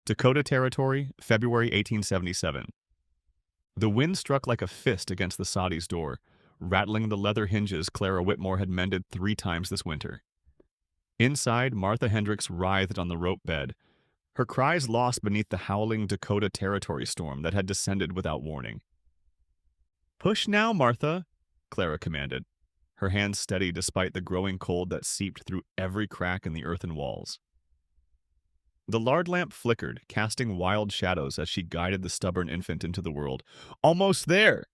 Dakota Territory, February 1877. The wind struck like a fist against the soddy's door, rattling the leather hinges Clara Whitmore had mended 3 times this winter. Inside, Martha Hendricks writhed on the rope bed, her cries lost beneath the howling Dakota Territory storm that had descended without warning. "Push now, Martha," Clara commanded, her hands steady despite the growing cold that seeped through every crack in the earthen walls. The lard lamp flickered, casting wild shadows as she guided the stubborn infant into the world. "Almost there!"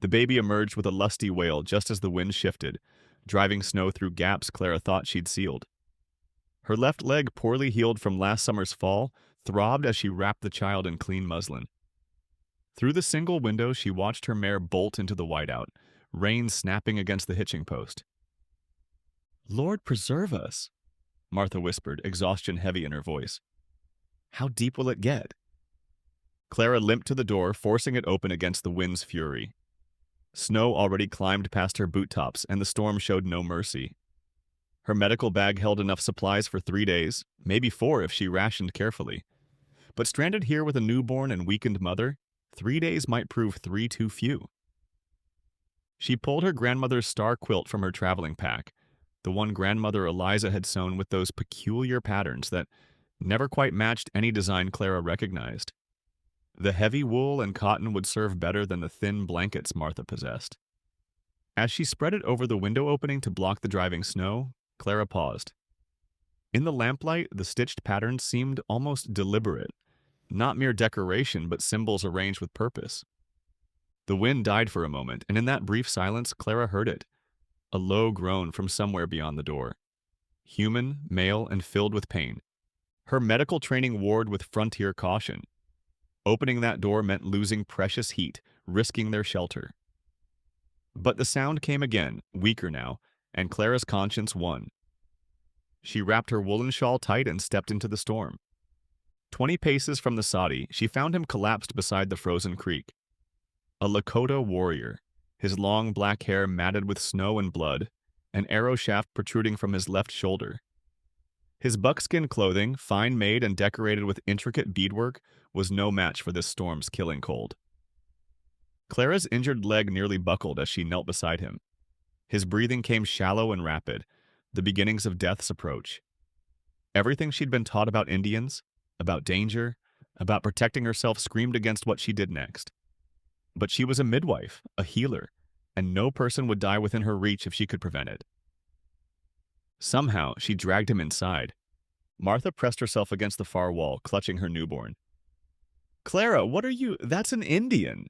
The baby emerged with a lusty wail just as the wind shifted, driving snow through gaps Clara thought she'd sealed. Her left leg, poorly healed from last summer's fall, throbbed as she wrapped the child in clean muslin. Through the single window, she watched her mare bolt into the whiteout, reins snapping against the hitching post. "Lord preserve us," Martha whispered, exhaustion heavy in her voice. "How deep will it get?" Clara limped to the door, forcing it open against the wind's fury. Snow already climbed past her boot tops, and the storm showed no mercy. Her medical bag held enough supplies for 3 days, maybe 4 if she rationed carefully. But stranded here with a newborn and weakened mother, 3 days might prove 3 too few. She pulled her grandmother's star quilt from her traveling pack, the one grandmother Eliza had sewn with those peculiar patterns that never quite matched any design Clara recognized. The heavy wool and cotton would serve better than the thin blankets Martha possessed. As she spread it over the window opening to block the driving snow, Clara paused. In the lamplight, the stitched patterns seemed almost deliberate, not mere decoration but symbols arranged with purpose. The wind died for a moment, and in that brief silence, Clara heard it, a low groan from somewhere beyond the door. Human, male, and filled with pain. Her medical training warred with frontier caution. Opening that door meant losing precious heat, risking their shelter. But the sound came again, weaker now, and Clara's conscience won. She wrapped her woolen shawl tight and stepped into the storm. 20 paces from the soddy, she found him collapsed beside the frozen creek. A Lakota warrior, his long black hair matted with snow and blood, an arrow shaft protruding from his left shoulder. His buckskin clothing, fine made and decorated with intricate beadwork, was no match for this storm's killing cold. Clara's injured leg nearly buckled as she knelt beside him. His breathing came shallow and rapid, the beginnings of death's approach. Everything she'd been taught about Indians, about danger, about protecting herself screamed against what she did next. But she was a midwife, a healer, and no person would die within her reach if she could prevent it. Somehow, she dragged him inside. Martha pressed herself against the far wall, clutching her newborn. "Clara, what are you? That's an Indian."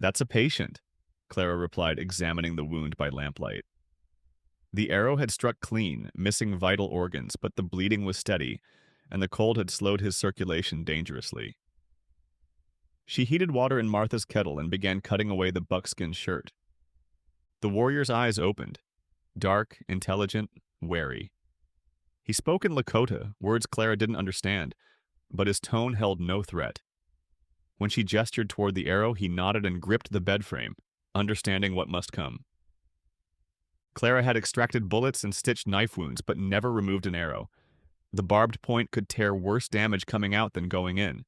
"That's a patient," Clara replied, examining the wound by lamplight. The arrow had struck clean, missing vital organs, but the bleeding was steady, and the cold had slowed his circulation dangerously. She heated water in Martha's kettle and began cutting away the buckskin shirt. The warrior's eyes opened, dark, intelligent, wary. He spoke in Lakota, words Clara didn't understand, but his tone held no threat. When she gestured toward the arrow, he nodded and gripped the bed frame, understanding what must come. Clara had extracted bullets and stitched knife wounds, but never removed an arrow. The barbed point could tear worse damage coming out than going in.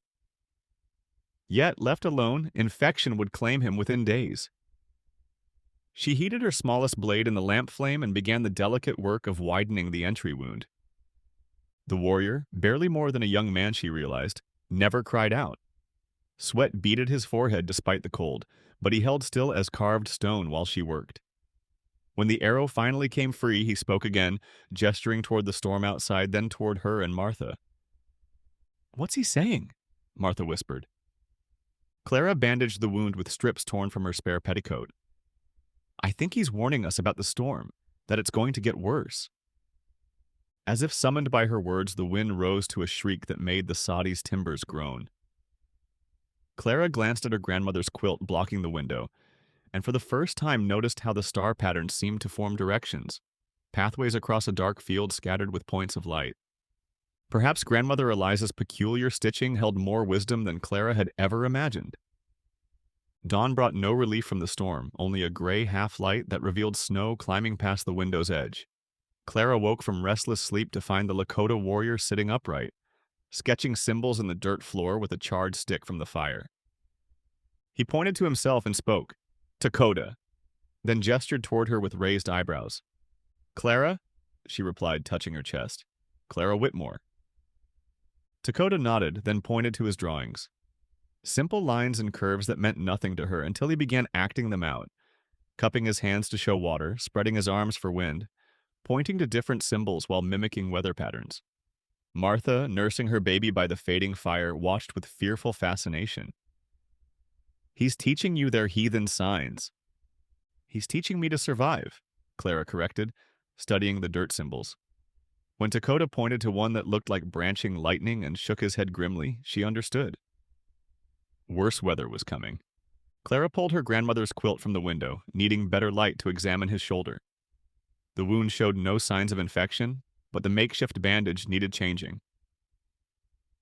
Yet, left alone, infection would claim him within days. She heated her smallest blade in the lamp flame and began the delicate work of widening the entry wound. The warrior, barely more than a young man she realized, never cried out. Sweat beaded his forehead despite the cold, but he held still as carved stone while she worked. When the arrow finally came free, he spoke again, gesturing toward the storm outside, then toward her and Martha. "What's he saying?" Martha whispered. Clara bandaged the wound with strips torn from her spare petticoat. "I think he's warning us about the storm, that it's going to get worse." As if summoned by her words, the wind rose to a shriek that made the soddy's timbers groan. Clara glanced at her grandmother's quilt blocking the window, and for the first time noticed how the star patterns seemed to form directions, pathways across a dark field scattered with points of light. Perhaps Grandmother Eliza's peculiar stitching held more wisdom than Clara had ever imagined. Dawn brought no relief from the storm, only a gray half-light that revealed snow climbing past the window's edge. Clara woke from restless sleep to find the Lakota warrior sitting upright, sketching symbols in the dirt floor with a charred stick from the fire. He pointed to himself and spoke, "Dakota," then gestured toward her with raised eyebrows. "Clara?" she replied, touching her chest. "Clara Whitmore." Dakota nodded, then pointed to his drawings. Simple lines and curves that meant nothing to her until he began acting them out, cupping his hands to show water, spreading his arms for wind, pointing to different symbols while mimicking weather patterns. Martha, nursing her baby by the fading fire, watched with fearful fascination. "He's teaching you their heathen signs." "He's teaching me to survive," Clara corrected, studying the dirt symbols. When Dakota pointed to one that looked like branching lightning and shook his head grimly, she understood. Worse weather was coming. Clara pulled her grandmother's quilt from the window, needing better light to examine his shoulder. The wound showed no signs of infection, but the makeshift bandage needed changing.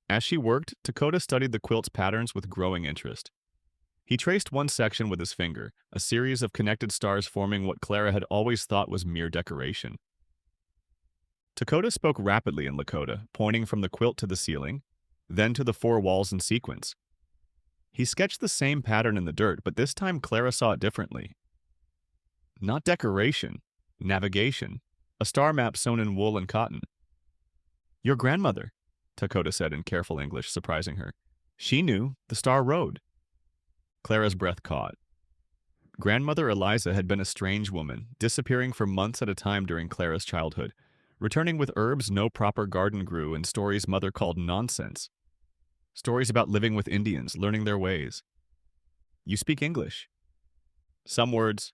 As she worked, Dakota studied the quilt's patterns with growing interest. He traced one section with his finger, a series of connected stars forming what Clara had always thought was mere decoration. Dakota spoke rapidly in Lakota, pointing from the quilt to the ceiling, then to the four walls in sequence. He sketched the same pattern in the dirt, but this time Clara saw it differently. Not decoration, navigation, a star map sewn in wool and cotton. "Your grandmother," Dakota said in careful English, surprising her. "She knew the star road." Clara's breath caught. Grandmother Eliza had been a strange woman, disappearing for months at a time during Clara's childhood, returning with herbs no proper garden grew and stories mother called nonsense. Stories about living with Indians, learning their ways. "You speak English?" "Some words.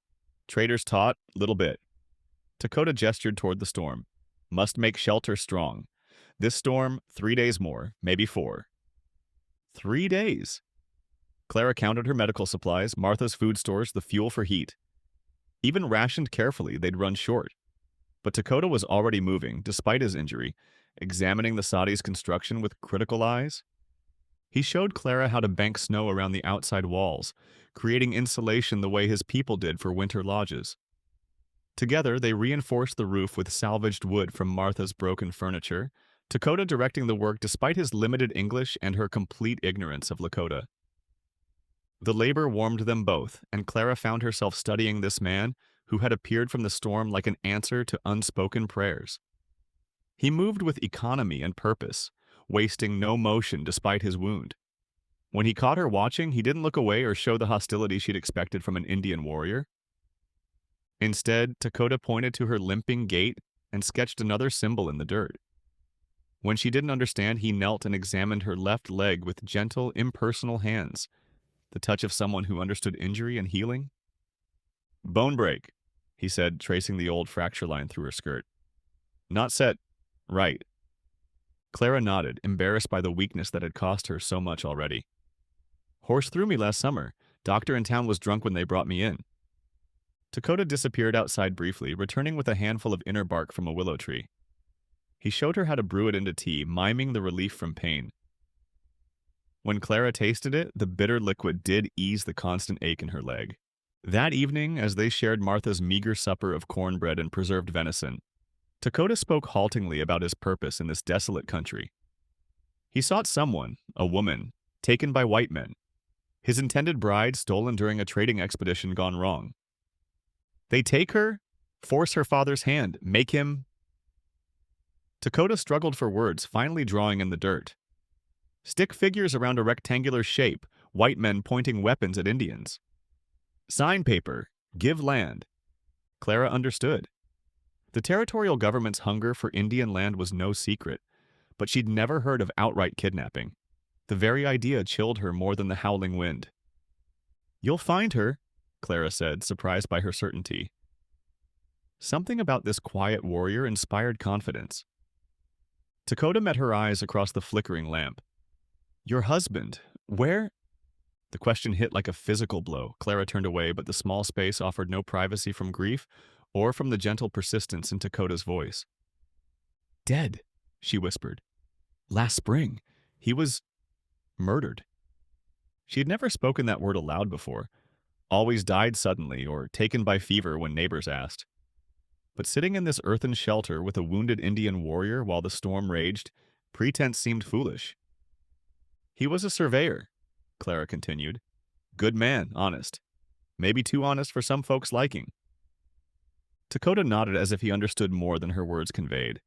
Traders taught, little bit." Dakota gestured toward the storm. "Must make shelter strong. This storm, 3 days more, maybe 4. 3 days. Clara counted her medical supplies, Martha's food stores, the fuel for heat. Even rationed carefully, they'd run short. But Dakota was already moving, despite his injury, examining the Saudis' construction with critical eyes. He showed Clara how to bank snow around the outside walls, creating insulation the way his people did for winter lodges. Together, they reinforced the roof with salvaged wood from Martha's broken furniture, Dakota directing the work despite his limited English and her complete ignorance of Lakota. The labor warmed them both, and Clara found herself studying this man who had appeared from the storm like an answer to unspoken prayers. He moved with economy and purpose, wasting no motion despite his wound. When he caught her watching, he didn't look away or show the hostility she'd expected from an Indian warrior. Instead, Dakota pointed to her limping gait and sketched another symbol in the dirt. When she didn't understand, he knelt and examined her left leg with gentle, impersonal hands, the touch of someone who understood injury and healing. "Bone break," he said, tracing the old fracture line through her skirt. "Not set right." Clara nodded, embarrassed by the weakness that had cost her so much already. "Horse threw me last summer. Doctor in town was drunk when they brought me in." Dakota disappeared outside briefly, returning with a handful of inner bark from a willow tree. He showed her how to brew it into tea, miming the relief from pain. When Clara tasted it, the bitter liquid did ease the constant ache in her leg. That evening, as they shared Martha's meager supper of cornbread and preserved venison, Dakota spoke haltingly about his purpose in this desolate country. He sought someone, a woman, taken by white men. His intended bride stolen during a trading expedition gone wrong. They take her, force her father's hand, make him... Dakota struggled for words, finally drawing in the dirt. Stick figures around a rectangular shape, white men pointing weapons at Indians. Sign paper, give land. Clara understood. The territorial government's hunger for Indian land was no secret, but she'd never heard of outright kidnapping. The very idea chilled her more than the howling wind. "You'll find her," Clara said, surprised by her certainty. Something about this quiet warrior inspired confidence. Dakota met her eyes across the flickering lamp. "Your husband, where?" The question hit like a physical blow. Clara turned away, but the small space offered no privacy from grief or from the gentle persistence in Dakota's voice. "Dead," she whispered. "Last spring. He was murdered." She had never spoken that word aloud before, always died suddenly or taken by fever when neighbors asked. But sitting in this earthen shelter with a wounded Indian warrior while the storm raged, Pretense seemed foolish. He was a surveyor, Clara continued. Good man, honest. Maybe too honest for some folks' liking. Dakota nodded as if he understood more than her words conveyed.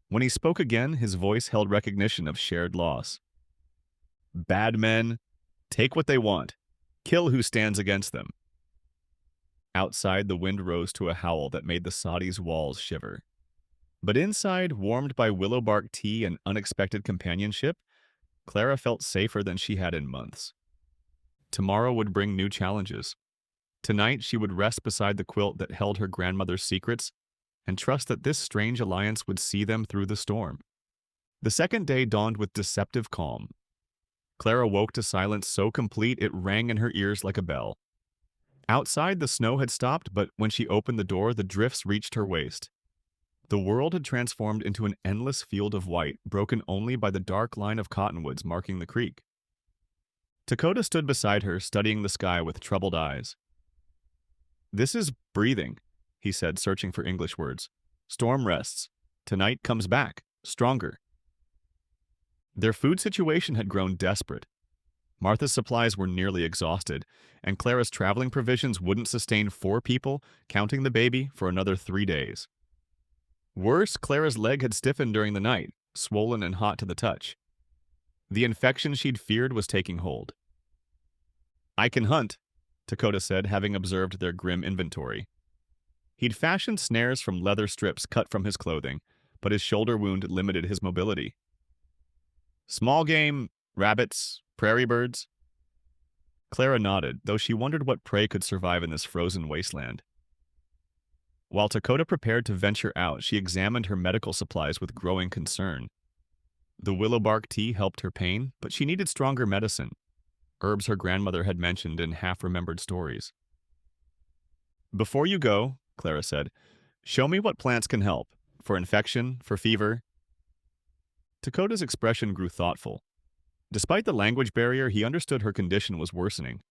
When he spoke again, his voice held recognition of shared loss. Bad men take what they want, kill who stands against them. Outside, the wind rose to a howl that made the Saudi's walls shiver. But inside, warmed by willow bark tea and unexpected companionship, Clara felt safer than she had in months. Tomorrow would bring new challenges. Tonight, she would rest beside the quilt that held her grandmother's secrets and trust that this strange alliance would see them through the storm. The second day dawned with deceptive calm. Clara woke to silence so complete it rang in her ears like a bell. Outside, the snow had stopped, but when she opened the door, the drifts reached her waist. The world had transformed into an endless field of white, broken only by the dark line of cottonwoods marking the creek. Dakota stood beside her, studying the sky with troubled eyes. This is breathing, he said, searching for English words. Storm rests. Tonight comes back, stronger. Their food situation had grown desperate. Martha's supplies were nearly exhausted, and Clara's traveling provisions wouldn't sustain 4 people, counting the baby, for another 3 days. Worse, Clara's leg had stiffened during the night, swollen and hot to the touch. The infection she'd feared was taking hold. I can hunt, Dakota said, having observed their grim inventory. He'd fashioned snares from leather strips cut from his clothing, but his shoulder wound limited his mobility. Small game, rabbits, prairie birds. Clara nodded, though she wondered what prey could survive in this frozen wasteland. While Dakota prepared to venture out, she examined her medical supplies with growing concern. The willow bark tea helped her pain, but she needed stronger medicine, herbs her grandmother had mentioned in half-remembered stories. Before you go, Clara said, show me what plants can help, for infection, for fever. Dakota's expression grew thoughtful. Despite the language barrier, he understood her condition was worsening.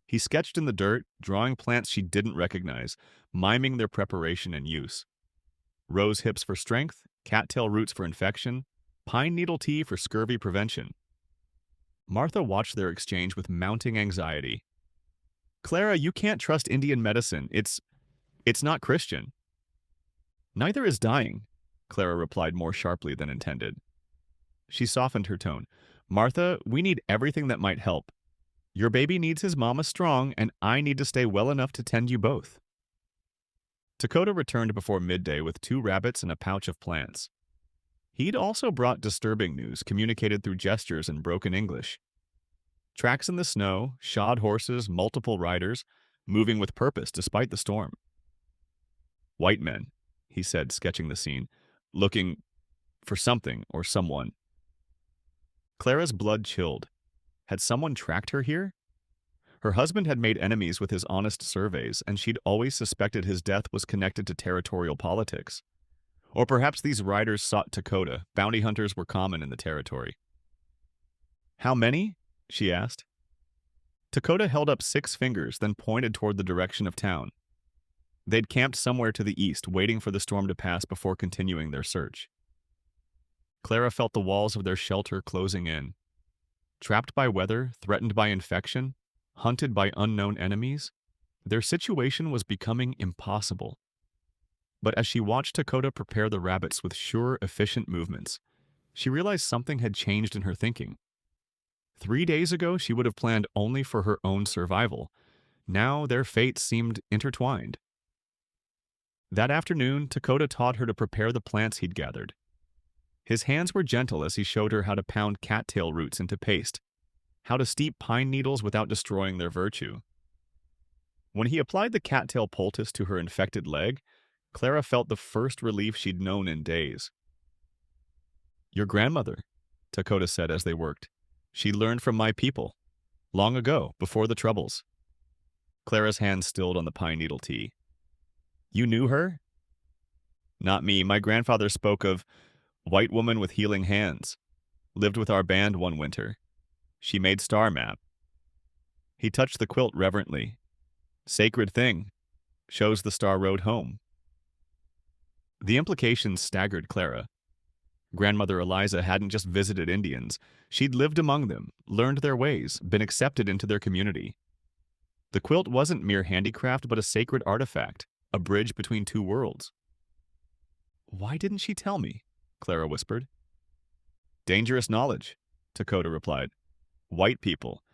He sketched in the dirt, drawing plants she didn't recognize, miming their preparation and use. Rose hips for strength, cattail roots for infection, pine needle tea for scurvy prevention. Martha watched their exchange with mounting anxiety. Clara, you can't trust Indian medicine. It's not Christian. Neither is dying, Clara replied more sharply than intended. She softened her tone. Martha, we need everything that might help. Your baby needs his mama strong, and I need to stay well enough to tend you both. Dakota returned before midday with 2 rabbits and a pouch of plants. He'd also brought disturbing news, communicated through gestures and broken English. Tracks in the snow, shod horses, multiple riders, moving with purpose despite the storm. White men, he said, sketching the scene, looking for something or someone. Clara's blood chilled. Had someone tracked her here? Her husband had made enemies with his honest surveys, and she'd always suspected his death was connected to territorial politics. Or perhaps these riders sought Dakota. Bounty hunters were common in the territory. How many? She asked. Dakota held up 6 fingers, then pointed toward the direction of town. They'd camped somewhere to the east, waiting for the storm to pass before continuing their search. Clara felt the walls of their shelter closing in. Trapped by weather, threatened by infection, hunted by unknown enemies, their situation was becoming impossible. But as she watched Dakota prepare the rabbits with sure, efficient movements, she realized something had changed in her thinking. 3 days ago, she would have planned only for her own survival. Now their fates seemed intertwined. That afternoon, Dakota taught her to prepare the plants he'd gathered. His hands were gentle as he showed her how to pound cattail roots into paste, how to steep pine needles without destroying their virtue. When he applied the cattail poultice to her infected leg, Clara felt the first relief she'd known in days. Your grandmother, Dakota said as they worked. She learned from my people, long ago, before the Troubles. Clara's hand stilled on the pine needle tea. You knew her? Not me. My grandfather spoke of white woman with healing hands. Lived with our band one winter. She made star map. He touched the quilt reverently. Sacred thing. Shows the star road home. The implications staggered Clara. Grandmother Eliza hadn't just visited Indians. She'd lived among them, learned their ways, been accepted into their community. The quilt wasn't mere handicraft, but a sacred artifact, a bridge between two worlds. "Why didn't she tell me?" Clara whispered. "Dangerous knowledge," Dakota replied. "White people,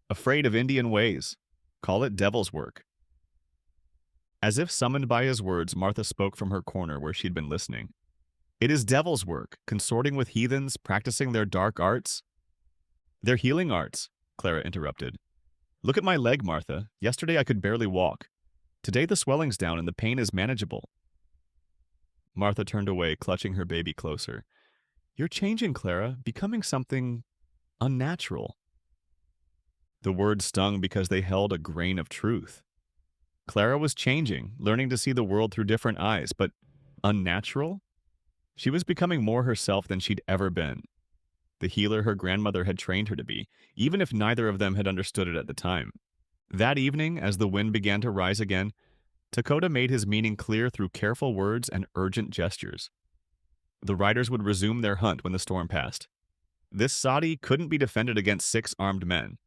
afraid of Indian ways. Call it devil's work." As if summoned by his words, Martha spoke from her corner where she'd been listening. "It is devil's work, consorting with heathens, practicing their dark arts." "Their healing arts," Clara interrupted. "Look at my leg, Martha. Yesterday I could barely walk. Today the swelling's down and the pain is manageable." Martha turned away, clutching her baby closer. "You're changing, Clara, becoming something unnatural." The words stung because they held a grain of truth. Clara was changing, learning to see the world through different eyes, but unnatural? She was becoming more herself than she'd ever been. The healer her grandmother had trained her to be, even if neither of them had understood it at the time. That evening, as the wind began to rise again, Dakota made his meaning clear through careful words and urgent gestures. The riders would resume their hunt when the storm passed. This soddy couldn't be defended against 6 armed men.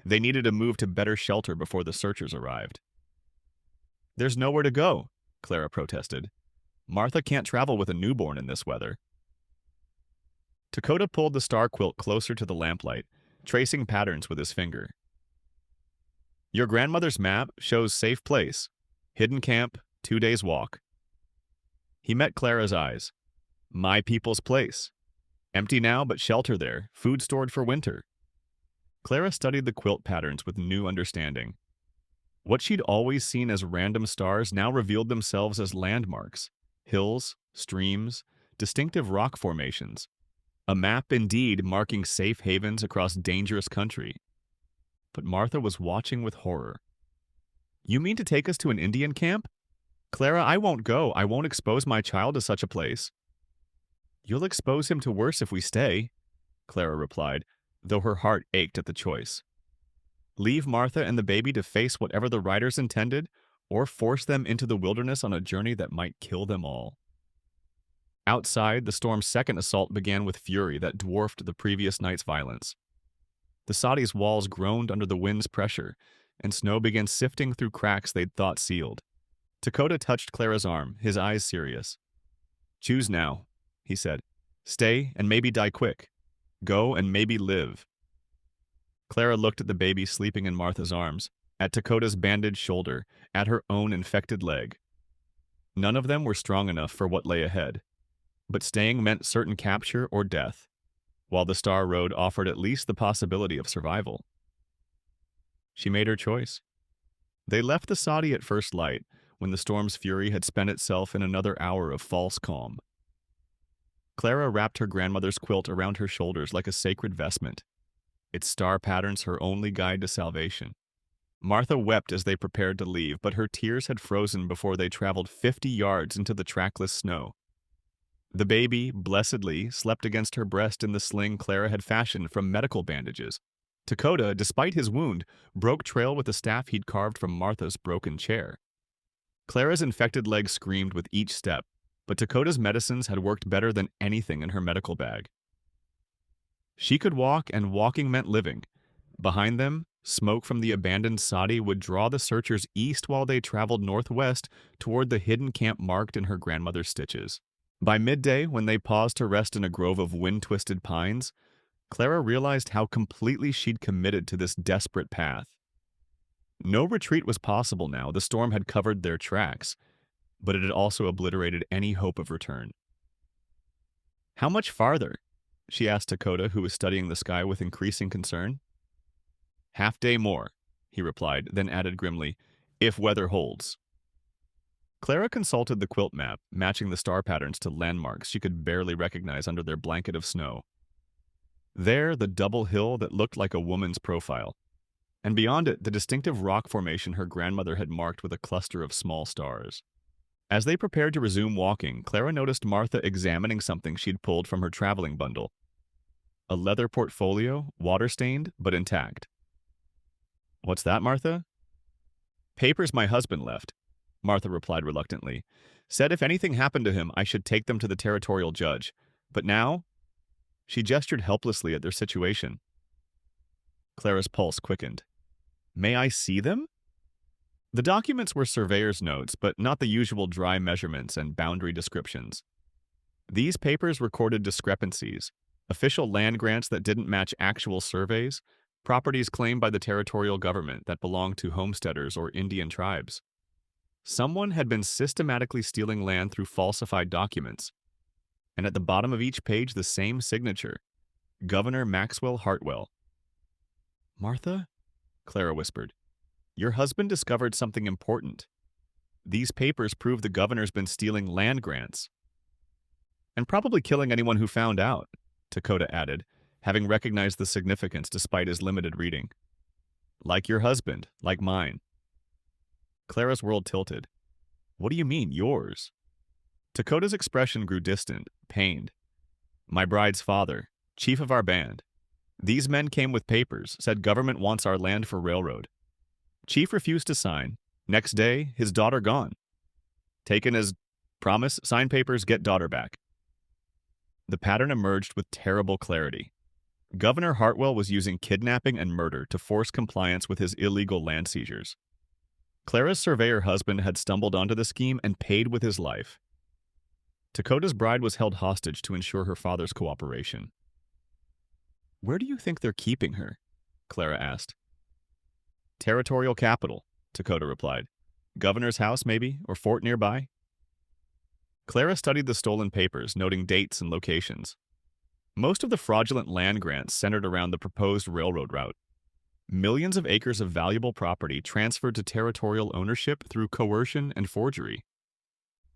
They needed to move to better shelter before the searchers arrived. "There's nowhere to go," Clara protested. "Martha can't travel with a newborn in this weather." Dakota pulled the star quilt closer to the lamplight, tracing patterns with his finger. "Your grandmother's map shows safe place. Hidden camp, 2 days' walk." He met Clara's eyes. "My people's place. Empty now, but shelter there, food stored for winter." Clara studied the quilt patterns with new understanding. What she'd always seen as random stars now revealed themselves as landmarks, hills, streams, distinctive rock formations. A map indeed marking safe havens across dangerous country. But Martha was watching with horror. "You mean to take us to an Indian camp?" "Clara, I won't go. I won't expose my child to such a place." "You'll expose him to worse if we stay," Clara replied, though her heart ached at the choice. Leave Martha and the baby to face whatever the riders intended, or force them into the wilderness on a journey that might kill them all. Outside, the storm's second assault began with fury that dwarfed the previous night's violence. The sodi's walls groaned under the wind's pressure, and snow began sifting through cracks they'd thought sealed. Dakota touched Clara's arm, his eyes serious. "Choose now," he said. "Stay and maybe die quick. Go and maybe live." Clara looked at the baby sleeping in Martha's arms, at Dakota's bandaged shoulder, at her own infected leg. None of them were strong enough for what lay ahead, but staying meant certain capture or death, while the Star Road offered at least the possibility of survival. She made her choice. They left the Sadi at first light, when the storm's fury had spent itself in another hour of false calm. Clara wrapped her grandmother's quilt around her shoulders like a sacred vestment, its star patterns her only guide to salvation. Martha wept as they prepared to leave, but her tears had frozen before they traveled 50 yards into the trackless snow. The baby, blessedly, slept against her breast in the sling Clara had fashioned from medical bandages. Dakota, despite his wound, broke trail with the staff he'd carved from Martha's broken chair. Clara's infected leg screamed with each step, but Dakota's medicines had worked better than anything in her medical bag. She could walk, and walking meant living. Behind them, smoke from the abandoned Sadi would draw the searchers east while they traveled northwest toward the hidden camp marked in her grandmother's stitches. By midday, when they paused to rest in a grove of wind-twisted pines, Clara realized how completely she'd committed to this desperate path. No retreat was possible now. The storm had covered their tracks, but it had also obliterated any hope of return. "How much farther?" she asked Dakota, who was studying the sky with increasing concern. "Half day more," he replied, then added grimly, "if weather holds." Clara consulted the quilt map, matching the star patterns to landmarks she could barely recognize under their blanket of snow. There, the double hill that looked like a woman's profile, and beyond it, the distinctive rock formation her grandmother had marked with a cluster of small stars. As they prepared to resume walking, Clara noticed Martha examining something she'd pulled from her traveling bundle. A leather portfolio, water-stained, but intact. "What's that, Martha?" "Papers my husband left," Martha replied reluctantly. "Said if anything happened to him, I should take them to the territorial judge. But now, she gestured helplessly at their situation. Clara's pulse quickened. May I see them? The documents were surveyor's notes, but not the usual dry measurements and boundary descriptions. These papers recorded discrepancies, official land grants that didn't match actual surveys, properties claimed by the territorial government that belonged to homesteaders or Indian tribes. Someone had been systematically stealing land through falsified documents, and at the bottom of each page the same signature, Governor Maxwell Hartwell. Martha? Clara whispered. Your husband discovered something important. These papers prove the governor's been stealing land grants. And probably killing anyone who found out, Dakota added, having recognized the significance despite his limited reading. Like your husband, like mine. Clara's world tilted. What do you mean, yours? Dakota's expression grew distant, pained. My bride's father, chief of our band. These men came with papers, said government wants our land for railroad. Chief refused to sign. Next day, his daughter gone. Taken as promise, sign papers, get daughter back. The pattern emerged with terrible clarity. Governor Hartwell was using kidnapping and murder to force compliance with his illegal land seizures. Clara's surveyor husband had stumbled onto the scheme and paid with his life. Dakota's bride was held hostage to ensure her father's cooperation. Where do you think they're keeping her? Clara asked. Territorial capital, Dakota replied. Governor's house, maybe, or fort nearby? Clara studied the stolen papers, noting dates and locations. Most of the fraudulent land grants centered around the proposed railroad route. Millions of acres of valuable property transferred to territorial ownership through coercion and forgery.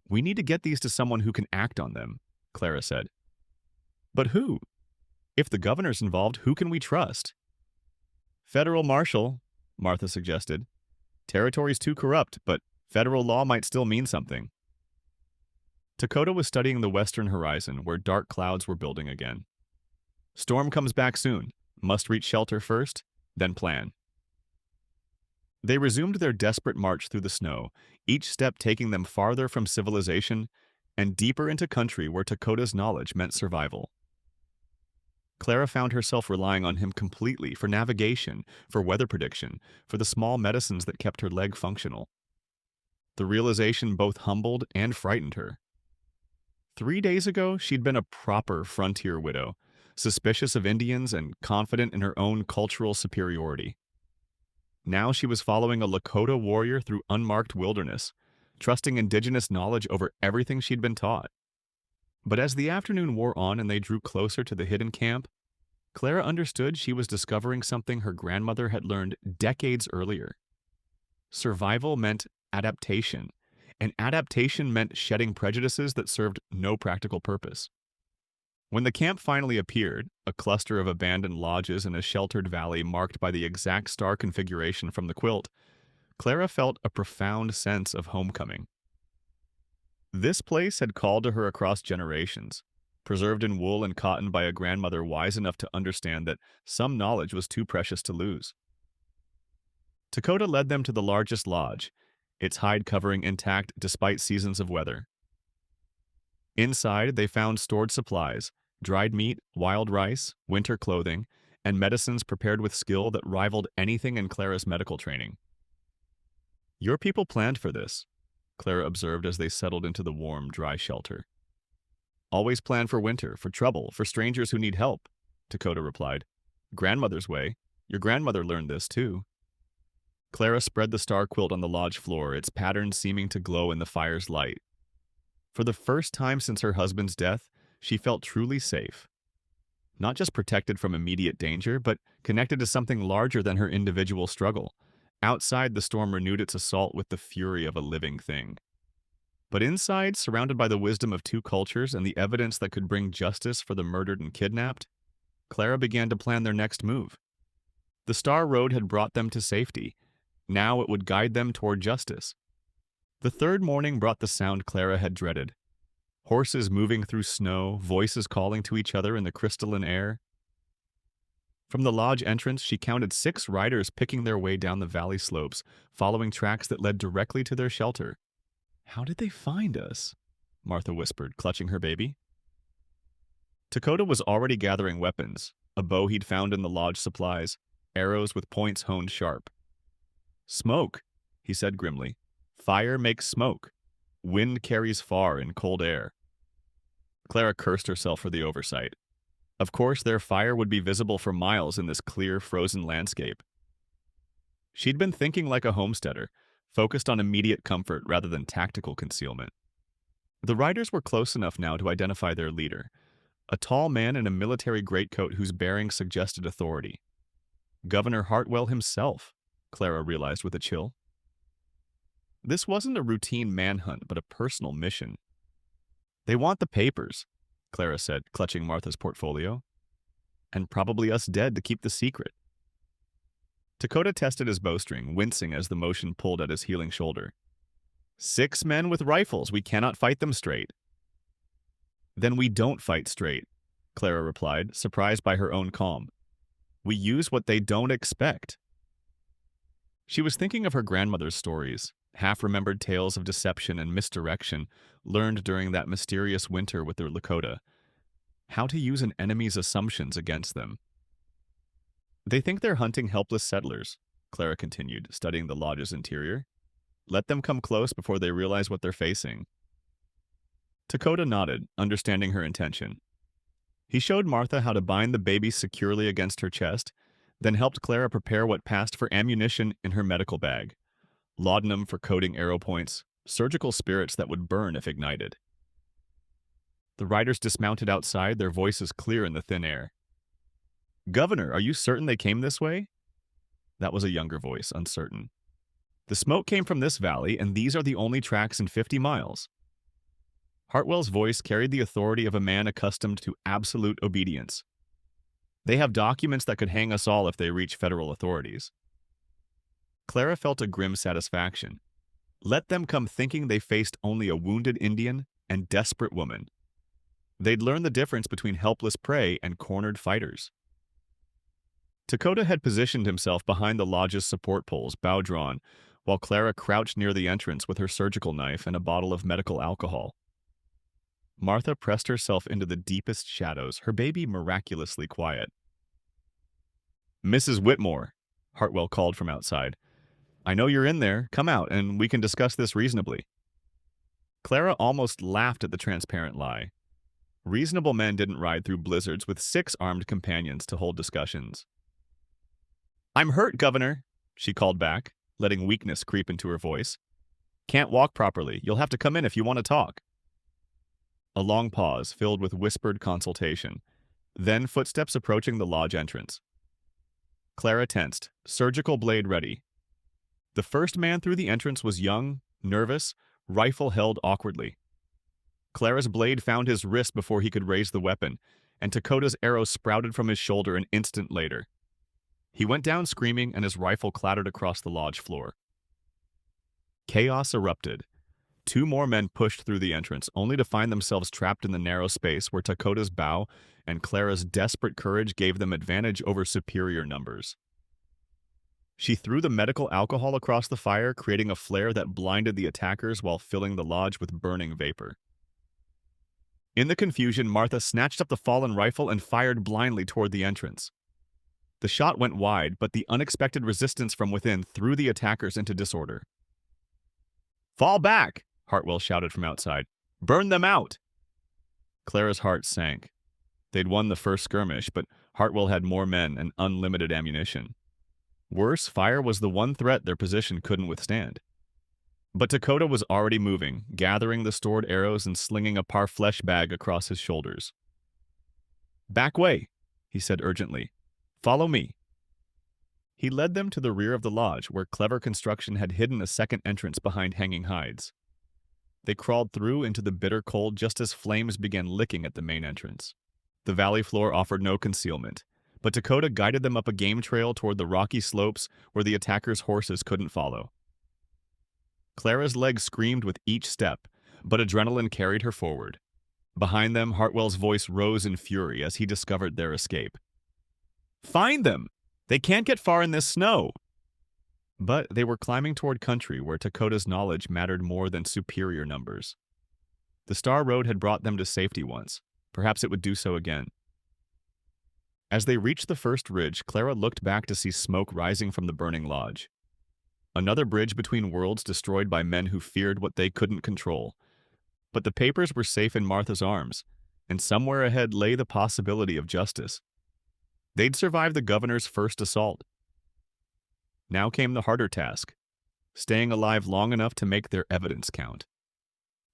We need to get these to someone who can act on them, Clara said. But who? If the governor's involved, who can we trust? Federal marshal, Martha suggested. Territory's too corrupt, but federal law might still mean something. Dakota was studying the western horizon where dark clouds were building again. Storm comes back soon. Must reach shelter first, then plan. They resumed their desperate march through the snow, each step taking them farther from civilization and deeper into country where Dakota's knowledge meant survival. Clara found herself relying on him completely for navigation, for weather prediction, for the small medicines that kept her leg functional. The realization both humbled and frightened her. 3 days ago, she'd been a proper frontier widow, suspicious of Indians and confident in her own cultural superiority. Now she was following a Lakota warrior through unmarked wilderness, trusting indigenous knowledge over everything she'd been taught. But as the afternoon wore on and they drew closer to the hidden camp, Clara understood she was discovering something her grandmother had learned decades earlier. Survival meant adaptation, and adaptation meant shedding prejudices that served no practical purpose. When the camp finally appeared, a cluster of abandoned lodges in a sheltered valley marked by the exact star configuration from the quilt, Clara felt a profound sense of homecoming. This place had called to her across generations, preserved in wool and cotton by a grandmother wise enough to understand that some knowledge was too precious to lose. Dakota led them to the largest lodge, its hide covering intact despite seasons of weather. Inside, they found stored supplies, dried meat, wild rice, winter clothing, and medicines prepared with skill that rivaled anything in Clara's medical training. Your people planned for this, Clara observed as they settled into the warm, dry shelter. Always plan for winter, for trouble, for strangers who need help, Dakota replied. Grandmother's way. Your grandmother learned this, too. Clara spread the star quilt on the lodge floor, its patterns seeming to glow in the fire's light. For the first time since her husband's death, she felt truly safe. Not just protected from immediate danger, but connected to something larger than her individual struggle. Outside, the storm renewed its assault with the fury of a living thing. But inside, surrounded by the wisdom of two cultures and the evidence that could bring justice for the murdered and kidnapped, Clara began to plan their next move. The Star Road had brought them to safety. Now it would guide them toward justice. The third morning brought the sound Clara had dreaded. Horses moving through snow, voices calling to each other in the crystalline air. From the lodge entrance, she counted 6 riders picking their way down the valley slopes, following tracks that led directly to their shelter. How did they find us? Martha whispered, clutching her baby. Dakota was already gathering weapons, a bow he'd found in the lodge supplies, arrows with points honed sharp. "Smoke," he said grimly. "Fire makes smoke. Wind carries far in cold air." Clara cursed herself for the oversight. Of course, their fire would be visible for miles in this clear, frozen landscape. She'd been thinking like a homesteader, focused on immediate comfort rather than tactical concealment. The riders were close enough now to identify their leader, a tall man in a military greatcoat whose bearing suggested authority. Governor Hartwell himself, Clara realized with a chill. This wasn't a routine manhunt, but a personal mission. "They want the papers," Clara said, clutching Martha's portfolio. "And probably us dead to keep the secret." Dakota tested his bowstring, wincing as the motion pulled at his healing shoulder. "6 men with rifles. We cannot fight them straight." "Then we don't fight straight," Clara replied, surprised by her own calm. "We use what they don't expect." She was thinking of her grandmother's stories, half-remembered tales of deception and misdirection learned during that mysterious winter with the Lakota. How to use an enemy's assumptions against them. "They think they're hunting helpless settlers," Clara continued, studying the lodge's interior. "Let them come close before they realize what they're facing." Dakota nodded, understanding her intention. He showed Martha how to bind the baby securely against her chest, then helped Clara prepare what passed for ammunition in her medical bag. Laudanum for coating arrow points, surgical spirits that would burn if ignited. The riders dismounted outside, their voices clear in the thin air. "Governor, are you certain they came this way?" That was a younger voice, uncertain. "The smoke came from this valley, and these are the only tracks in 50 miles. Hartwell's voice carried the authority of a man accustomed to absolute obedience. "They have documents that could hang us all if they reach federal authorities." Clara felt a grim satisfaction. Let them come thinking they faced only a wounded Indian and desperate woman. They'd learn the difference between helpless prey and cornered fighters. Dakota had positioned himself behind the lodge's support poles, bow drawn, while Clara crouched near the entrance with her surgical knife and a bottle of medical alcohol. Martha pressed herself into the deepest shadows, her baby miraculously quiet. "Mrs. Whitmore," Hartwell called from outside. "I know you're in there. Come out, and we can discuss this reasonably." Clara almost laughed at the transparent lie. Reasonable men didn't ride through blizzards with 6 armed companions to hold discussions. "I'm hurt, Governor," she called back, letting weakness creep into her voice. "Can't walk properly. You'll have to come in if you want to talk." A long pause filled with whispered consultation, then footsteps approaching the lodge entrance. Clara tensed, surgical blade ready. The first man through the entrance was young, nervous, rifle held awkwardly. Clara's blade found his wrist before he could raise the weapon, and Dakota's arrow sprouted from his shoulder an instant later. He went down screaming, and his rifle clattered across the lodge floor. Chaos erupted. 2 more men pushed through the entrance, only to find themselves trapped in the narrow space where Dakota's bow and Clara's desperate courage gave them advantage over superior numbers. She threw the medical alcohol across the fire, creating a flare that blinded the attackers while filling the lodge with burning vapor. In the confusion, Martha snatched up the fallen rifle and fired blindly toward the entrance. The shot went wide, but the unexpected resistance from within threw the attackers into disorder. "Fall back!" Hartwell shouted from outside. "Burn them out!" Clara's heart sank. They'd won the first skirmish, but Hartwell had more men and unlimited ammunition. Worse, fire was the one threat their position couldn't withstand. But Dakota was already moving, gathering the stored arrows and slinging a parfleche bag across his shoulders. "Back way," he said urgently. "Follow me." He led them to the rear of the lodge, where clever construction had hidden a second entrance behind hanging hides. They crawled through into the bitter cold just as flames began licking at the main entrance. The valley floor offered no concealment, but Dakota guided them up a game trail toward the rocky slopes where the attackers' horses couldn't follow. Clara's legs screamed with each step, but adrenaline carried her forward. Behind them, Hartwell's voice rose in fury as he discovered their escape. "Find them! They can't get far in this snow!" But they were climbing toward country where Dakota's knowledge mattered more than superior numbers. The Star Road had brought them to safety once, Perhaps it would do so again. As they reached the first ridge, Clara looked back to see smoke rising from the burning lodge. Another bridge between worlds destroyed by men who feared what they couldn't control. But the papers were safe in Martha's arms, and somewhere ahead lay the possibility of justice. They'd survived the governor's first assault. Now came the harder task, staying alive long enough to make their evidence count.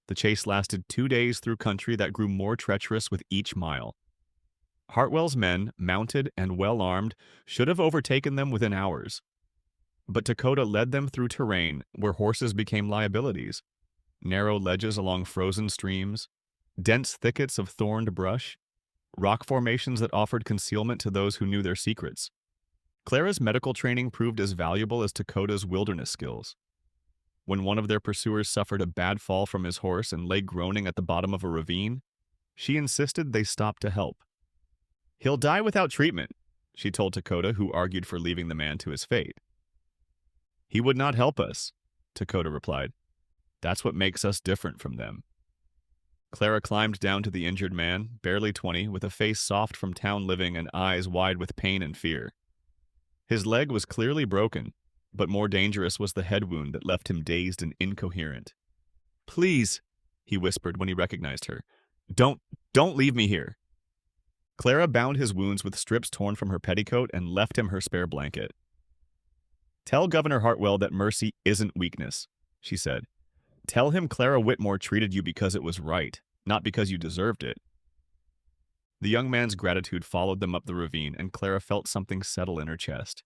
The chase lasted 2 days through country that grew more treacherous with each mile. Hartwell's men, mounted and well-armed, should have overtaken them within hours. But Lakota led them through terrain where horses became liabilities. Narrow ledges along frozen streams, dense thickets of thorned brush, rock formations that offered concealment to those who knew their secrets. Clara's medical training proved as valuable as Lakota's wilderness skills. When one of their pursuers suffered a bad fall from his horse and lay groaning at the bottom of a ravine, she insisted they stop to help. "He'll die without treatment," she told Lakota, who argued for leaving the man to his fate. "He would not help us," Lakota replied. "That's what makes us different from them." Clara climbed down to the injured man, barely 20, with a face soft from town living and eyes wide with pain and fear. His leg was clearly broken, but more dangerous was the head wound that left him dazed and incoherent. "Please," he whispered when he recognized her. Don't leave me here." Clara bound his wounds with strips torn from her petticoat and left him her spare blanket. "Tell Governor Hartwell that mercy isn't weakness," she said. "Tell him Clara Whitmore treated you because it was right, not because you deserved it." The young man's gratitude followed them up the ravine, and Clara felt something settle in her chest.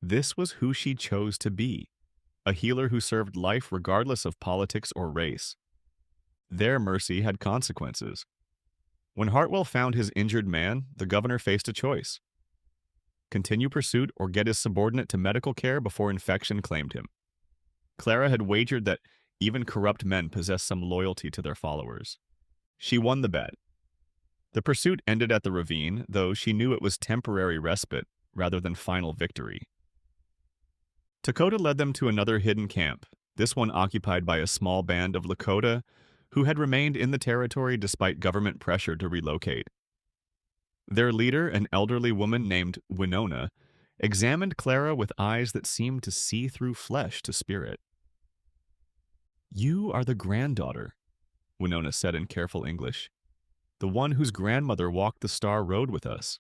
This was who she chose to be, a healer who served life regardless of politics or race. Their mercy had consequences. When Hartwell found his injured man, the governor faced a choice: continue pursuit or get his subordinate to medical care before infection claimed him. Clara had wagered that even corrupt men possess some loyalty to their followers. She won the bet. The pursuit ended at the ravine, though she knew it was temporary respite rather than final victory. Lakota led them to another hidden camp, this one occupied by a small band of Lakota who had remained in the territory despite government pressure to relocate. Their leader, an elderly woman named Winona, examined Clara with eyes that seemed to see through flesh to spirit. "You are the granddaughter," Winona said in careful English. "The one whose grandmother walked the Star Road with us."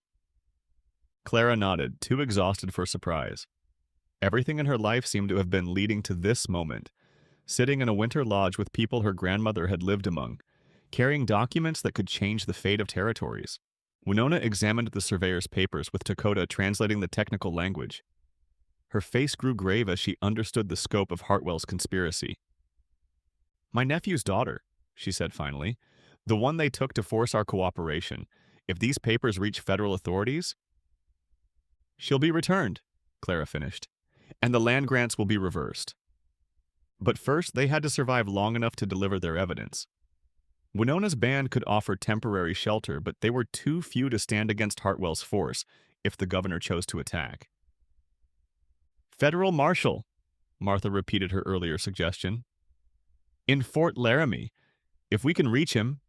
Clara nodded, too exhausted for surprise. Everything in her life seemed to have been leading to this moment, sitting in a winter lodge with people her grandmother had lived among, carrying documents that could change the fate of territories. Winona examined the surveyor's papers, with Lakota translating the technical language. Her face grew grave as she understood the scope of Hartwell's conspiracy. "My nephew's daughter," she said finally, "the one they took to force our cooperation. If these papers reach federal authorities..." "She'll be returned," Clara finished, "and the land grants will be reversed." But first, they had to survive long enough to deliver their evidence. Winona's band could offer temporary shelter, but they were too few to stand against Hartwell's force if the governor chose to attack. "Federal Marshal," Martha repeated her earlier suggestion. "In Fort Laramie. If we can reach him..."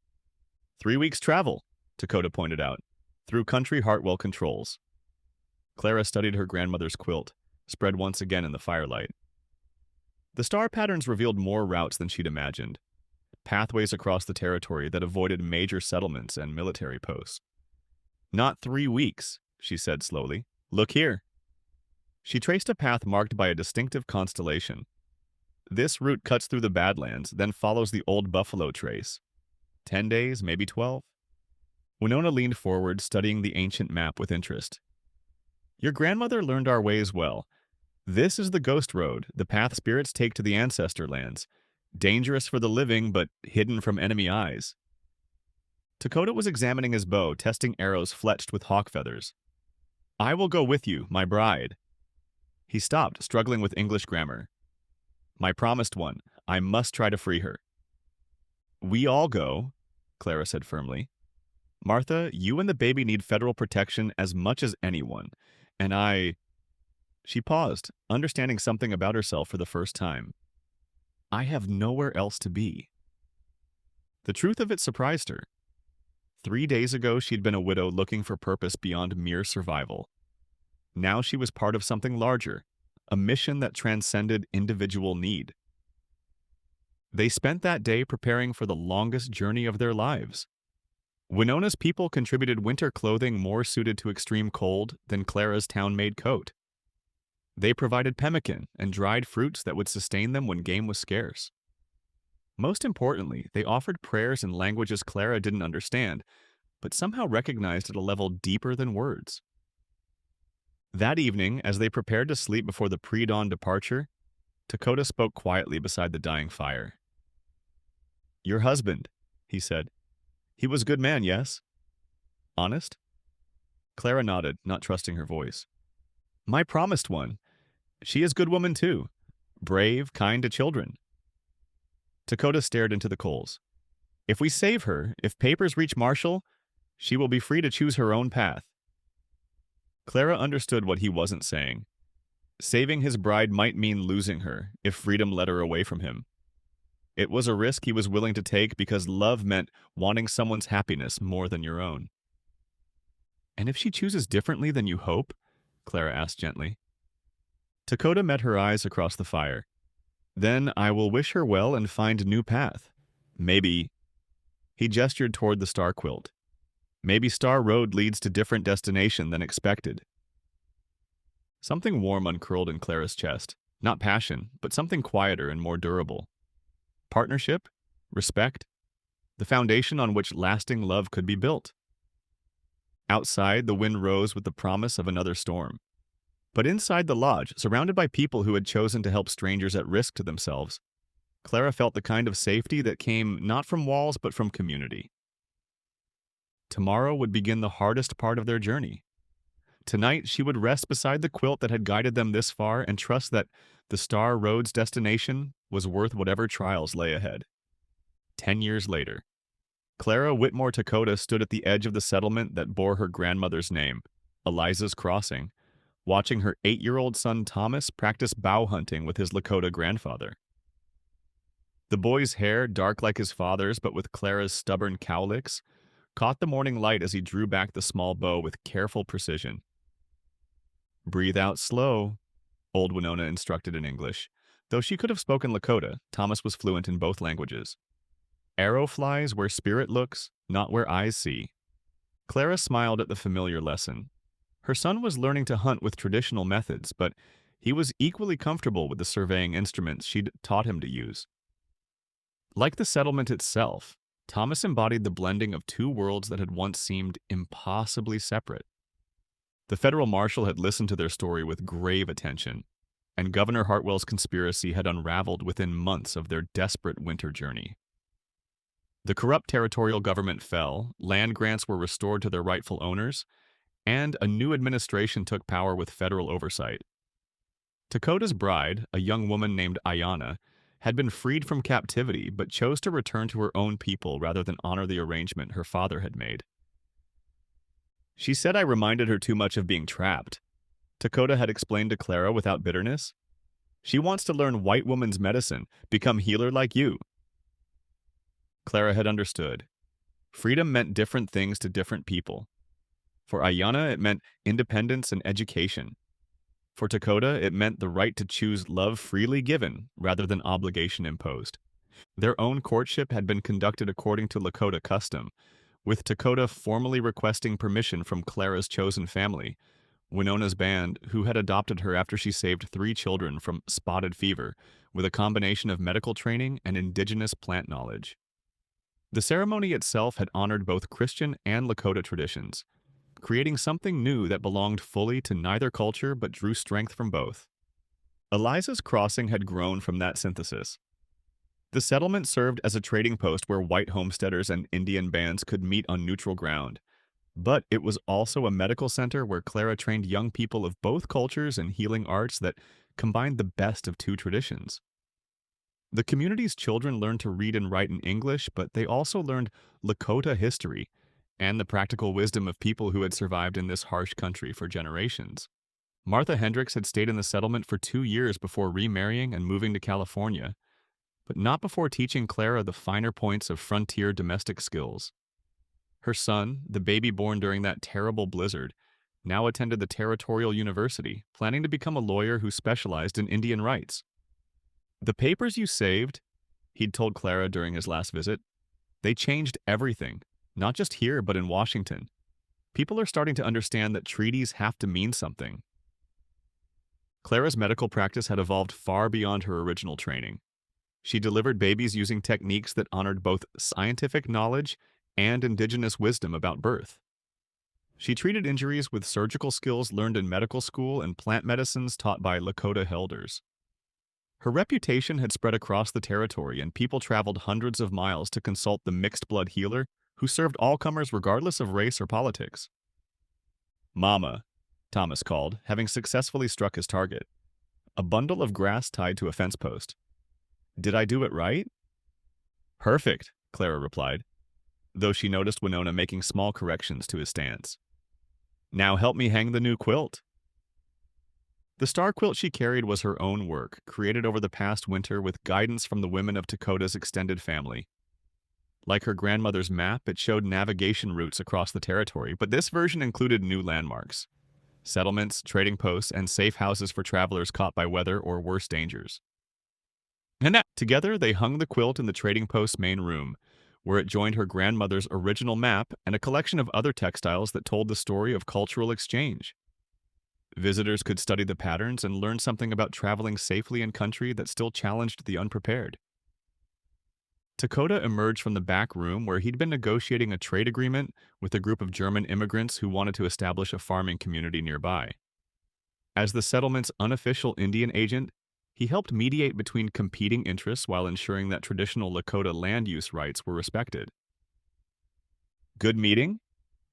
3 weeks' travel, Lakota pointed out, through country Hartwell controls. Clara studied her grandmother's quilt, spread once again in the firelight. The star patterns revealed more routes than she'd imagined, pathways across the territory that avoided major settlements and military posts. "Not 3 weeks, she said slowly. "Look here." She traced a path marked by a distinctive constellation. "This route cuts through the Badlands, then follows the Old Buffalo Trace. 10 days, maybe 12. Winona leaned forward, studying the ancient map with interest. "Your grandmother learned our ways well. This is the Ghost Road, the path spirits take to the ancestor lands. Dangerous for the living, but hidden from enemy eyes." Lakota was examining his bow, testing arrows fletched with hawk feathers. "I will go with you, my bride." He stopped, struggling with English grammar. "My promised one. I must try to free her." "We all go," Clara said firmly. "Martha, you and the baby need federal protection as much as anyone. And I..." She paused, understanding something about herself for the first time. "I have nowhere else to be." The truth of it surprised her. 3 days ago, she'd been a widow looking for purpose beyond mere survival. Now she was part of something larger, a mission that transcended individual need. They spent that day preparing for the longest journey of their lives. Winona's people contributed winter clothing more suited to extreme cold than Clara's town-made coat. They provided pemmican and dried fruits that would sustain them when game was scarce. Most importantly, they offered prayers in languages Clara didn't understand, but somehow recognized at a level deeper than words. That evening, as they prepared to sleep before the pre-dawn departure, Dakota spoke quietly beside the dying fire. "Your husband," he said. "He was a good man, yes? Honest?" Clara nodded, not trusting her voice. "My promised one. She is good woman too. Brave, kind to children." Dakota stared into the coals. "If we save her, if papers reach Marshall, she will be free to choose her own path." Clara understood what he wasn't saying. Saving his bride might mean losing her if freedom led her away from him. It was a risk he was willing to take because love meant wanting someone's happiness more than your own. "And if she chooses differently than you hope?" Clara asked gently. Dakota met her eyes across the fire. "Then I will wish her well and find a new path. Maybe—" He gestured toward the star quilt. "Maybe Star Road leads to different destination than expected." Something warm uncurled in Clara's chest. Not passion, but something quieter and more durable. Partnership, respect, the foundation on which lasting love could be built. Outside, the wind rose with the promise of another storm. But inside the lodge, surrounded by people who had chosen to help strangers at risk to themselves, Clara felt the kind of safety that came not from walls but from community. Tomorrow would begin the hardest part of their journey. Tonight, she would rest beside the quilt that had guided them this far and trust that the Star Road's destination was worth whatever trials lay ahead. 10 years later, Clara Whitmore Dakota stood at the edge of the settlement that bore her grandmother's name, Eliza's Crossing, watching her 8-year-old son Thomas practice bow hunting with his Lakota grandfather. The boy's hair, dark like his father's but with Clara's stubborn cowlicks, caught the morning light as he drew back the small bow with careful precision. "Breathe out slow," old Winona instructed in English. Though she could have spoken Lakota, Thomas was fluent in both languages. "Arrow flies where spirit looks, not where eyes see." Clara smiled at the familiar lesson. Her son was learning to hunt with traditional methods, but he was equally comfortable with the surveying instruments she'd taught him to use. Like the settlement itself, Thomas embodied the blending of two worlds that had once seemed impossibly separate. The federal marshal had listened to their story with grave attention, and Governor Hartwell's conspiracy had unraveled within months of their desperate winter journey. The corrupt territorial government fell, land grants were restored to their rightful owners, and a new administration took power with federal oversight. Dakota's bride, a young woman named Ayanna, had been freed from captivity but chose to return to her own people rather than honor the arrangement her father had made. "She said I reminded her too much of being trapped," Dakota had explained to Clara without bitterness. "She wants to learn white woman's medicine, become healer like you." Clara had understood. Freedom meant different things to different people. For Ayanna, it meant independence and education. For Dakota, it meant the right to choose love freely given rather than obligation imposed. Their own courtship had been conducted according to Lakota custom, with Dakota formally requesting permission from Clara's chosen family, Winona's band, who had adopted her after she saved 3 children from spotted fever with a combination of medical training and indigenous plant knowledge. The ceremony itself had honored both Christian and Lakota traditions, creating something new that belonged fully to neither culture but drew strength from both. Eliza's Crossing had grown from that synthesis. The settlement served as a trading post where white homesteaders and Indian bands could meet on neutral ground, but it was also a medical center where Clara trained young people of both cultures in healing arts that combined the best of two traditions. The community's children learned to read and write in English, but they also learned Lakota history and the practical wisdom of people who had survived in this harsh country for generations. Martha Hendricks had stayed in the settlement for 2 years before remarrying and moving to California, but not before teaching Clara the finer points of frontier domestic skills. Her son, the baby born during that terrible blizzard, now attended the territorial university, planning to become a lawyer who specialized in Indian rights. The papers you saved, he'd told Clara during his last visit, they changed everything, not just here, but in Washington. People are starting to understand that treaties have to mean something. Clara's medical practice had evolved far beyond her original training. She delivered babies using techniques that honored both scientific knowledge and indigenous wisdom about birth. She treated injuries with surgical skills learned in medical school and plant medicines taught by Lakota elders. Her reputation had spread across the territory, and people traveled hundreds of miles to consult the mixed-blood healer who served all comers regardless of race or politics. "Mama," Thomas called, having successfully struck his target, a bundle of grass tied to a fence post. "Did I do it right?" "Perfect," Clara replied, though she noticed Winona making small corrections to his stance. "Now help me hang the new quilt." The star quilt she carried was her own work, created over the past winter with guidance from the women of Dakota's extended family. Like her grandmother's map, it showed navigation routes across the territory, but this version included new landmarks: settlements, trading posts, and safe houses for travelers caught by weather or worse dangers. And together, they hung the quilt in the trading post's main room, where it joined her grandmother's original map and a collection of other textiles that told the story of cultural exchange. Visitors could study the patterns and learn something about traveling safely in country that still challenged the unprepared. Dakota emerged from the back room where he'd been negotiating a trade agreement with a group of German immigrants who wanted to establish a farming community nearby. As the settlement's unofficial Indian agent, he helped mediate between competing interests while ensuring that traditional Lakota land use rights were respected. "Good meeting?"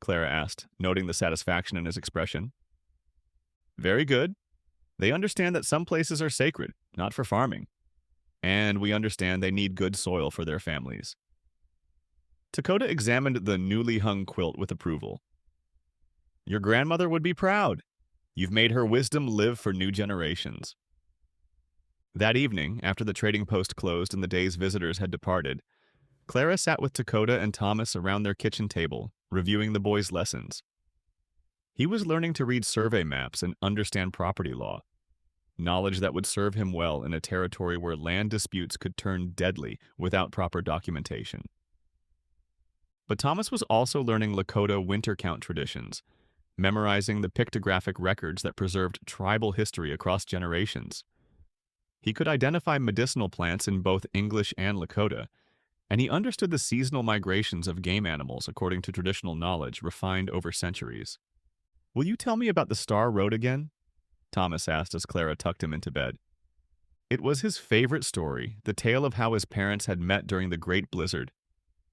Clara asked, noting the satisfaction in his expression. "Very good. They understand that some places are sacred, not for farming. And we understand they need good soil for their families." Dakota examined the newly hung quilt with approval. "Your grandmother would be proud. You've made her wisdom live for new generations." That evening, after the trading post closed and the day's visitors had departed, Clara sat with Dakota and Thomas around their kitchen table, reviewing the boys' lessons. He was learning to read survey maps and understand property law, knowledge that would serve him well in a territory where land disputes could turn deadly without proper documentation. But Thomas was also learning Lakota winter count traditions, memorizing the pictographic records that preserved tribal history across generations. He could identify medicinal plants in both English and Lakota, and he understood the seasonal migrations of game animals according to traditional knowledge refined over centuries. "Will you tell me about the Star Road again?" Thomas asked as Clara tucked him into bed. It was his favorite story, the tale of how his parents had met during the Great Blizzard,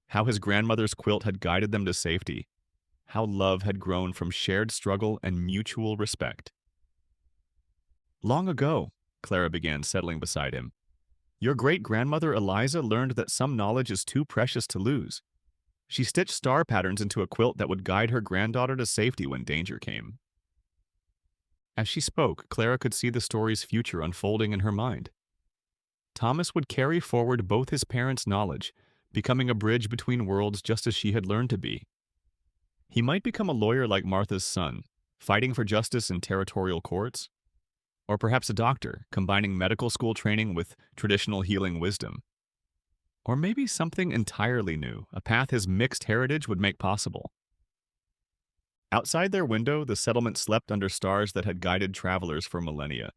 how his grandmother's quilt had guided them to safety, how love had grown from shared struggle and mutual respect. "Long ago," Clara began, settling beside him, "your great-grandmother Eliza learned that some knowledge is too precious to lose. She stitched star patterns into a quilt that would guide her granddaughter to safety when danger came." As she spoke, Clara could see the story's future unfolding in her mind. Thomas would carry forward both his parents' knowledge, becoming a bridge between worlds just as she had learned to be. He might become a lawyer like Martha's son, fighting for justice in territorial courts, or perhaps a doctor, combining medical school training with traditional healing wisdom. Or maybe something entirely new, a path his mixed heritage would make possible. Outside their window, the settlement slept under stars that had guided travelers for millennia.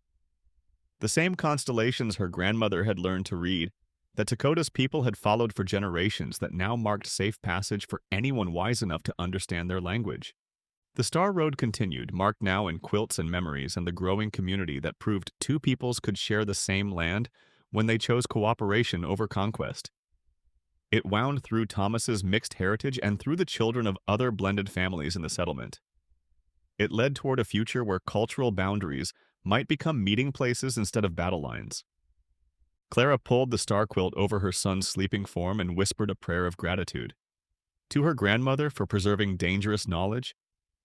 The same constellations her grandmother had learned to read, that Dakota's people had followed for generations, that now marked safe passage for anyone wise enough to understand their language. The Star Road continued, marked now in quilts and memories and the growing community that proved two peoples could share the same land when they chose cooperation over conquest. It wound through Thomas's mixed heritage and through the children of other blended families in the settlement. It led toward a future where cultural boundaries might become meeting places instead of battle lines. Clara pulled the star quilt over her son's sleeping form and whispered a prayer of gratitude. To her grandmother for preserving dangerous knowledge,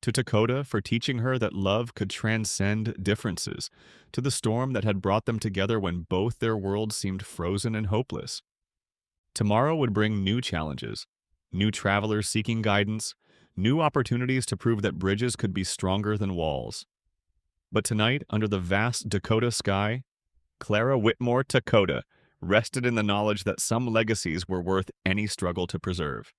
to Dakota for teaching her that love could transcend differences, to the storm that had brought them together when both their worlds seemed frozen and hopeless. Tomorrow would bring new challenges, new travelers seeking guidance, new opportunities to prove that bridges could be stronger than walls. But tonight, under the vast Dakota sky, Clara Whitmore Dakota rested in the knowledge that some legacies were worth any struggle to preserve.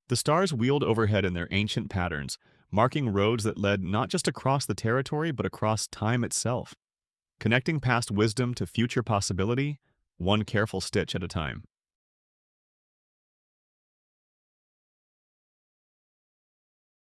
The stars wheeled overhead in their ancient patterns, marking roads that led not just across the territory but across time itself, connecting past wisdom to future possibility, one careful stitch at a time.